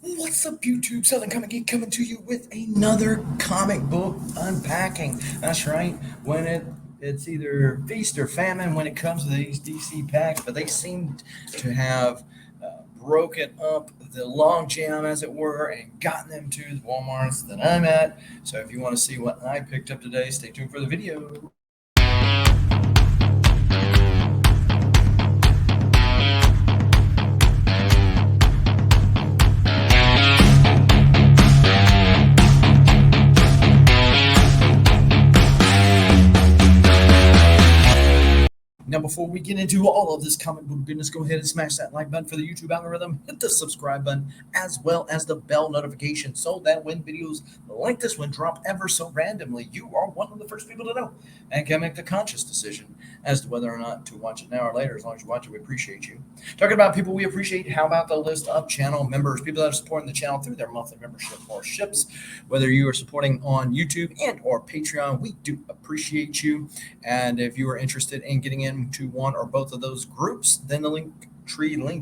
What's up, YouTube? Southern Comic Geek coming to you with another comic book unpacking. That's right. It's either feast or famine when it comes to these DC packs, but they seem to have broken up the log jam, as it were, and gotten them to the WalMarts that I'm at. So if you want to see what I picked up today, stay tuned for the video. Now, before we get into all of this comic book goodness, go ahead and smash that like button for the YouTube algorithm, hit the subscribe button, as well as the bell notification, so that when videos like this one drop ever so randomly, you are one of the first people to know and can make the conscious decision as to whether or not to watch it now or later. As long as you watch it, we appreciate you. Talking about people we appreciate, how about the list of channel members, people that are supporting the channel through their monthly membership or ships? Whether you are supporting on YouTube and or Patreon, we do appreciate you. And if you are interested in getting into one or both of those groups, then the link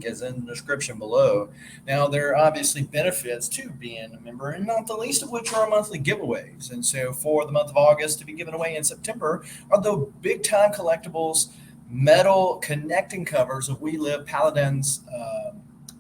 is in the description below. Now, there are obviously benefits to being a member, and not the least of which are our monthly giveaways. And so for the month of August, to be given away in September, are the big time collectibles metal connecting covers of We Live Paladins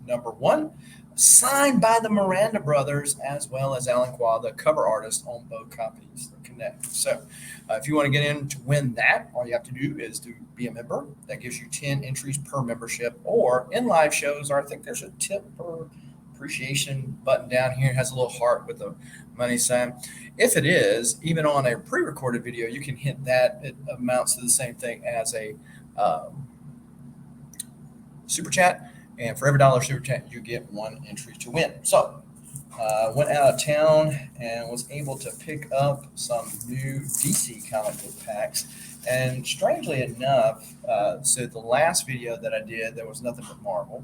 #1, signed by the Miranda brothers, as well as Alan Qua, the cover artist on both copies that connect. So if you want to get in to win that, all you have to do is to be a member. That gives you 10 entries per membership, or in live shows, or I think there's a tip or appreciation button down here. It has a little heart with a money sign. If it is, even on a pre-recorded video, you can hit that. It amounts to the same thing as a super chat. And for every dollar super chat, you get one entry to win. So went out of town and was able to pick up some new DC comic book packs. And strangely enough, so the last video that I did, there was nothing but Marvel.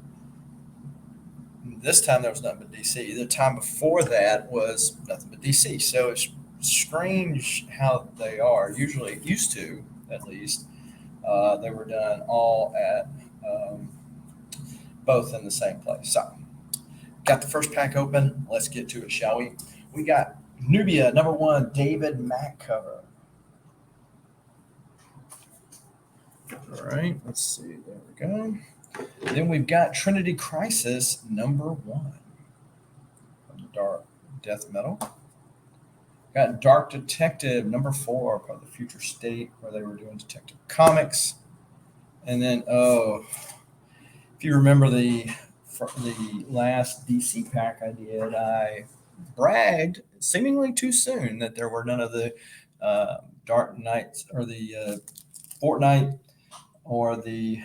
This time there was nothing but DC. The time before that was nothing but DC. So it's strange how they are. Usually, used to at least, they were done all at both in the same place. So got the first pack open. Let's get to it, shall we? We got Nubia #1 David Mack cover. All right, let's see. There we go. Then we've got Trinity Crisis #1 from the Dark Death Metal. Got Dark Detective #4, part of the Future State, where they were doing Detective Comics. And then, if you remember the last DC pack I did, I bragged seemingly too soon that there were none of the Dark Knights or the Fortnite or the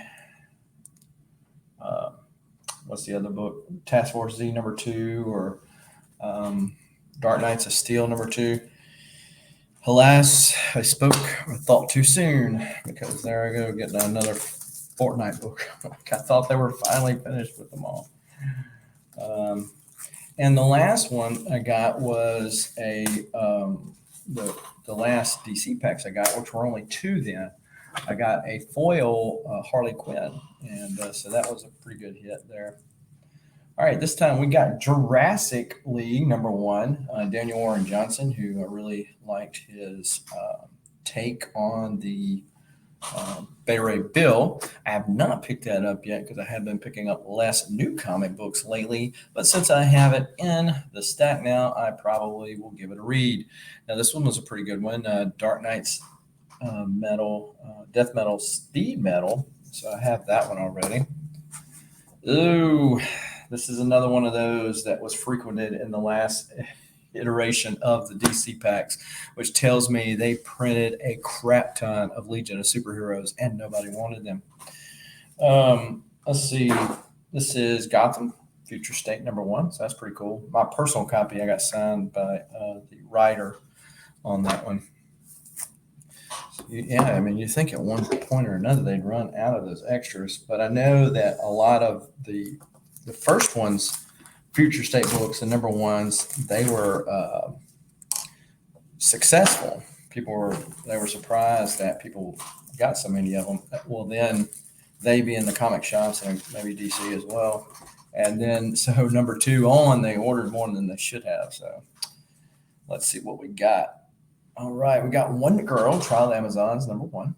what's the other book? Task Force Z #2 or Dark Knights of Steel #2. Alas, I spoke or thought too soon, because there I go getting another Fortnite book. I thought they were finally finished with them all. And the last one I got was the last DC packs I got, which were only 2 then. I got a foil Harley Quinn, and so that was a pretty good hit there. All right, this time we got Jurassic League #1, Daniel Warren Johnson, who I really liked his take on the Beta Ray Bill. I have not picked that up yet because I have been picking up less new comic books lately. But since I have it in the stack now, I probably will give it a read. Now, this one was a pretty good one. Dark Knight's Death Metal Speed Metal. So I have that one already. Ooh, this is another one of those that was frequented in the last iteration of the DC packs, which tells me they printed a crap ton of Legion of Superheroes and nobody wanted them. Let's see. This is Gotham Future State #1, so that's pretty cool. My personal copy I got signed by the writer on that one. So, yeah, I mean, you think at one point or another they'd run out of those extras, but I know that a lot of the first ones, Future State books, the #1s, they were successful. They were surprised that people got so many of them. Well, then they be in the comic shops and maybe DC as well, And then, so number 2 on, they ordered more than they should have. So let's see what we got. All right, we got Wonder Girl, Trial of Amazons, number 1.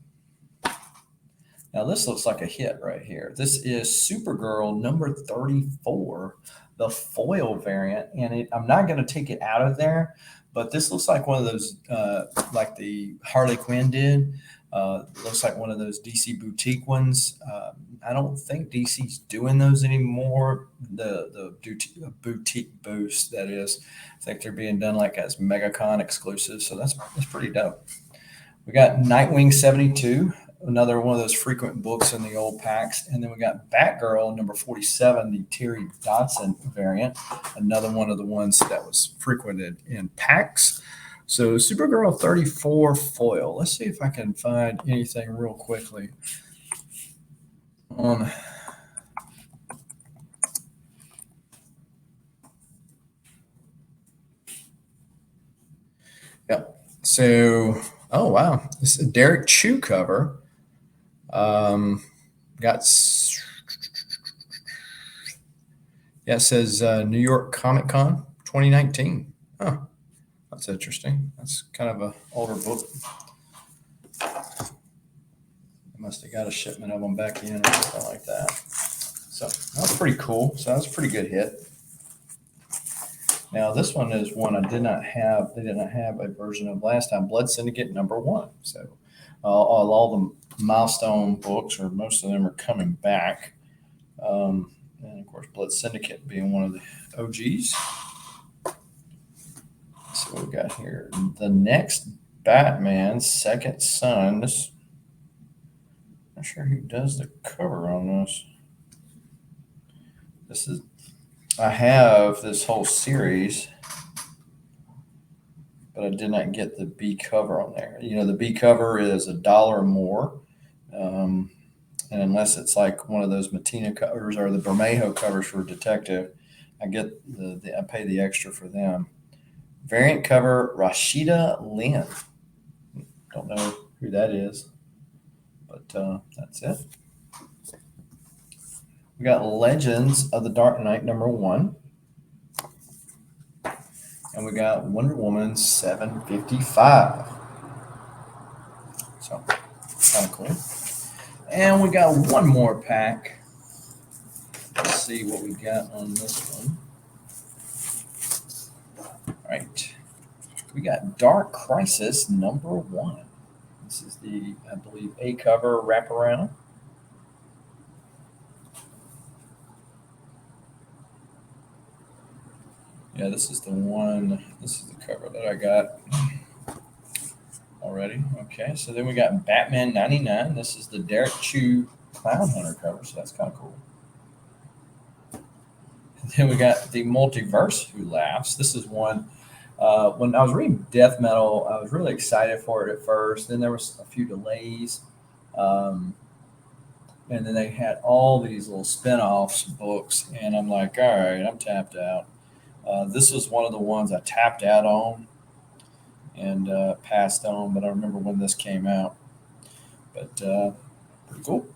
Now, this looks like a hit right here. This is Supergirl number 34, the foil variant. And I'm not going to take it out of there, but this looks like one of those, like the Harley Quinn did. Looks like one of those DC boutique ones. I don't think DC's doing those anymore. The boutique boost, that is. I think they're being done like as MegaCon exclusives. So that's pretty dope. We got Nightwing 72, another one of those frequent books in the old packs. And then we got Batgirl number 47, the Terry Dodson variant, another one of the ones that was frequented in packs. So Supergirl 34 foil. Let's see if I can find anything real quickly on. Yep. So, oh wow, this is a Derek Chew cover. Got it says New York Comic Con 2019. Huh. That's interesting. That's kind of an older book. I must have got a shipment of them back in or something like that. So that's pretty cool. So that's a pretty good hit. Now this one is one I did not have. They did not have a version of last time. Blood Syndicate number 1. So all the milestone books, or most of them, are coming back. And of course, Blood Syndicate being one of the OGs. So what we got here, the next Batman, Second Son. This, not sure who does the cover on this. This is, I have this whole series, but I did not get the B cover on there. You know, the B cover is $1 or more. And unless it's like one of those Matina covers or the Bermejo covers for Detective, I get I pay the extra for them. Variant cover, Rashida Lynn. Don't know who that is, but that's it. We got Legends of the Dark Knight number 1. And we got Wonder Woman 755. So, kind of cool. And we got one more pack. Let's see what we got on this one. All right. We got Dark Crisis number 1. This is the, I believe, A cover wraparound. Yeah, this is the one. This is the cover that I got already. Okay, so then we got Batman 99. This is the Derek Chew Clown Hunter cover, so that's kind of cool. And then we got the Multiverse Who Laughs. This is one. When I was reading Death Metal, I was really excited for it at first. Then there was a few delays. And then they had all these little spin-offs books, and I'm like, all right, I'm tapped out. This was one of the ones I tapped out on and passed on, but I remember when this came out. But pretty cool.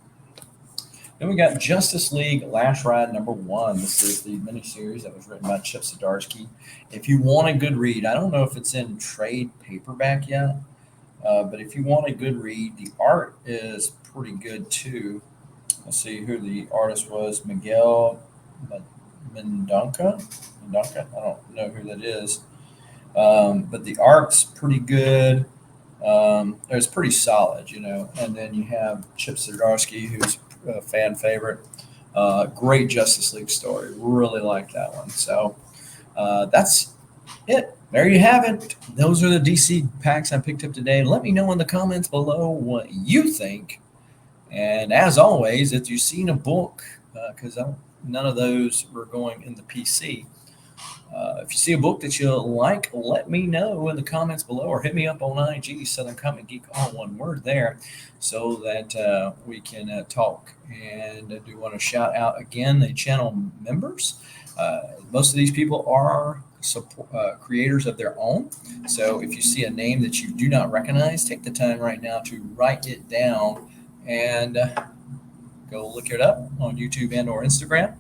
Then we got Justice League Last Ride number 1. This is the miniseries that was written by Chip Zdarsky. If you want a good read, I don't know if it's in trade paperback yet, but if you want a good read, the art is pretty good too. Let's see who the artist was. Miguel Mendonca. I don't know who that is. But the art's pretty good. It's pretty solid, you know. And then you have Chip Zdarsky, who's a fan favorite. Great Justice League story. Really like that one. So that's it. There you have it. Those are the DC packs I picked up today. Let me know in the comments below what you think. And as always, if you've seen a book, because none of those were going in the PC. If you see a book that you like, let me know in the comments below, or hit me up on IG, Southern Comic Geek, all one word there, so that we can talk. And I do want to shout out again the channel members. Most of these people are creators of their own. So if you see a name that you do not recognize, take the time right now to write it down and go look it up on YouTube and or Instagram.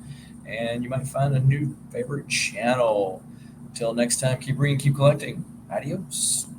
and you might find a new favorite channel. Till next time, keep reading, keep collecting. Adios.